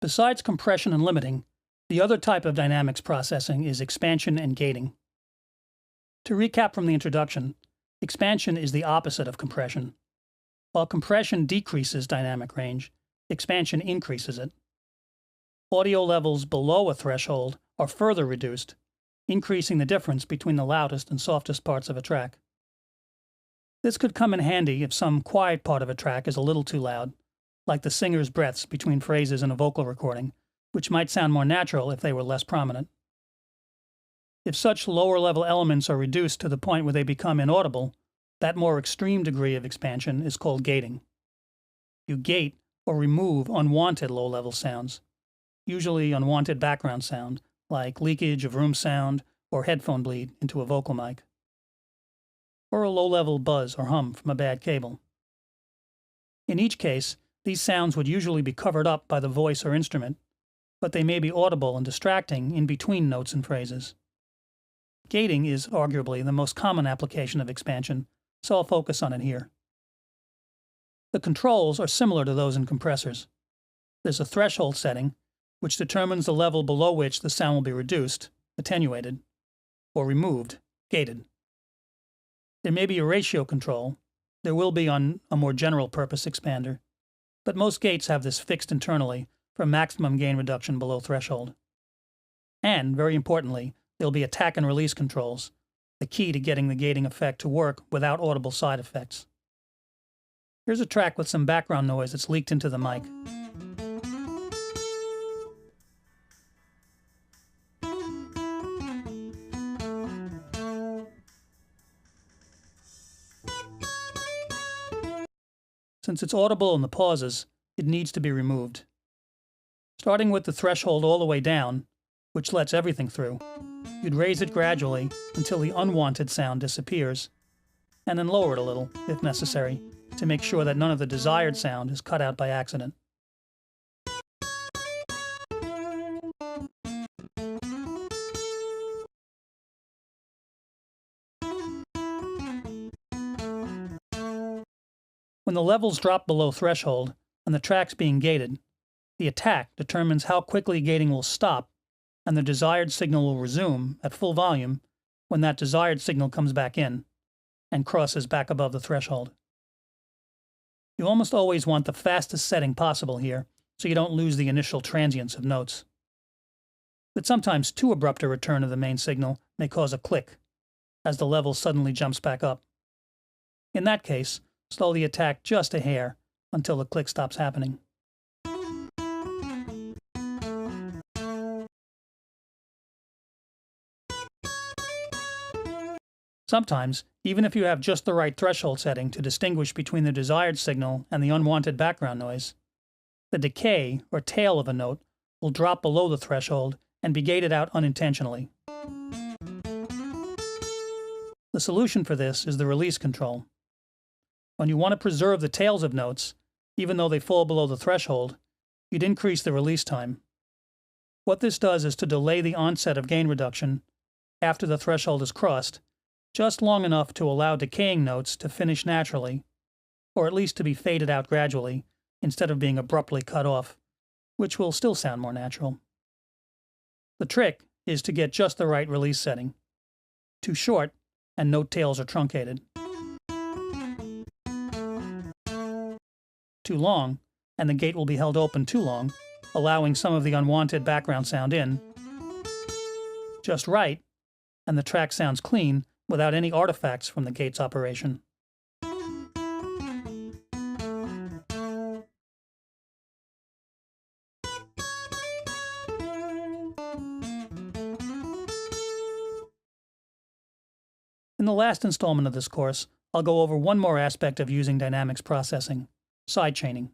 Besides compression and limiting, the other type of dynamics processing is expansion and gating. To recap from the introduction, expansion is the opposite of compression. While compression decreases dynamic range, expansion increases it. Audio levels below a threshold are further reduced, increasing the difference between the loudest and softest parts of a track. This could come in handy if some quiet part of a track is a little too loud, like the singer's breaths between phrases in a vocal recording, which might sound more natural if they were less prominent. If such lower-level elements are reduced to the point where they become inaudible, that more extreme degree of expansion is called gating. You gate or remove unwanted low-level sounds, usually unwanted background sound, like leakage of room sound or headphone bleed into a vocal mic, or a low-level buzz or hum from a bad cable. In each case, these sounds would usually be covered up by the voice or instrument, but they may be audible and distracting in between notes and phrases. Gating is arguably the most common application of expansion, so I'll focus on it here. The controls are similar to those in compressors. There's a threshold setting, which determines the level below which the sound will be reduced, attenuated, or removed, gated. There may be a ratio control. There will be on a more general purpose expander, but most gates have this fixed internally for maximum gain reduction below threshold. And, very importantly, there'll be attack and release controls, the key to getting the gating effect to work without audible side effects. Here's a track with some background noise that's leaked into the mic. Since it's audible in the pauses, it needs to be removed. Starting with the threshold all the way down, which lets everything through, you'd raise it gradually until the unwanted sound disappears, and then lower it a little, if necessary, to make sure that none of the desired sound is cut out by accident. When the levels drop below threshold and the track's being gated, the attack determines how quickly gating will stop and the desired signal will resume at full volume when that desired signal comes back in and crosses back above the threshold. You almost always want the fastest setting possible here so you don't lose the initial transients of notes. But sometimes too abrupt a return of the main signal may cause a click, as the level suddenly jumps back up. In that case, slow the attack just a hair until the click stops happening. Sometimes, even if you have just the right threshold setting to distinguish between the desired signal and the unwanted background noise, the decay or tail of a note will drop below the threshold and be gated out unintentionally. The solution for this is the release control. When you want to preserve the tails of notes, even though they fall below the threshold, you'd increase the release time. What this does is to delay the onset of gain reduction after the threshold is crossed, just long enough to allow decaying notes to finish naturally, or at least to be faded out gradually, instead of being abruptly cut off, which will still sound more natural. The trick is to get just the right release setting. Too short, and note tails are truncated. Too long, and the gate will be held open too long, allowing some of the unwanted background sound in. Just right, and the track sounds clean without any artifacts from the gate's operation. In the last installment of this course, I'll go over one more aspect of using dynamics processing: sidechaining.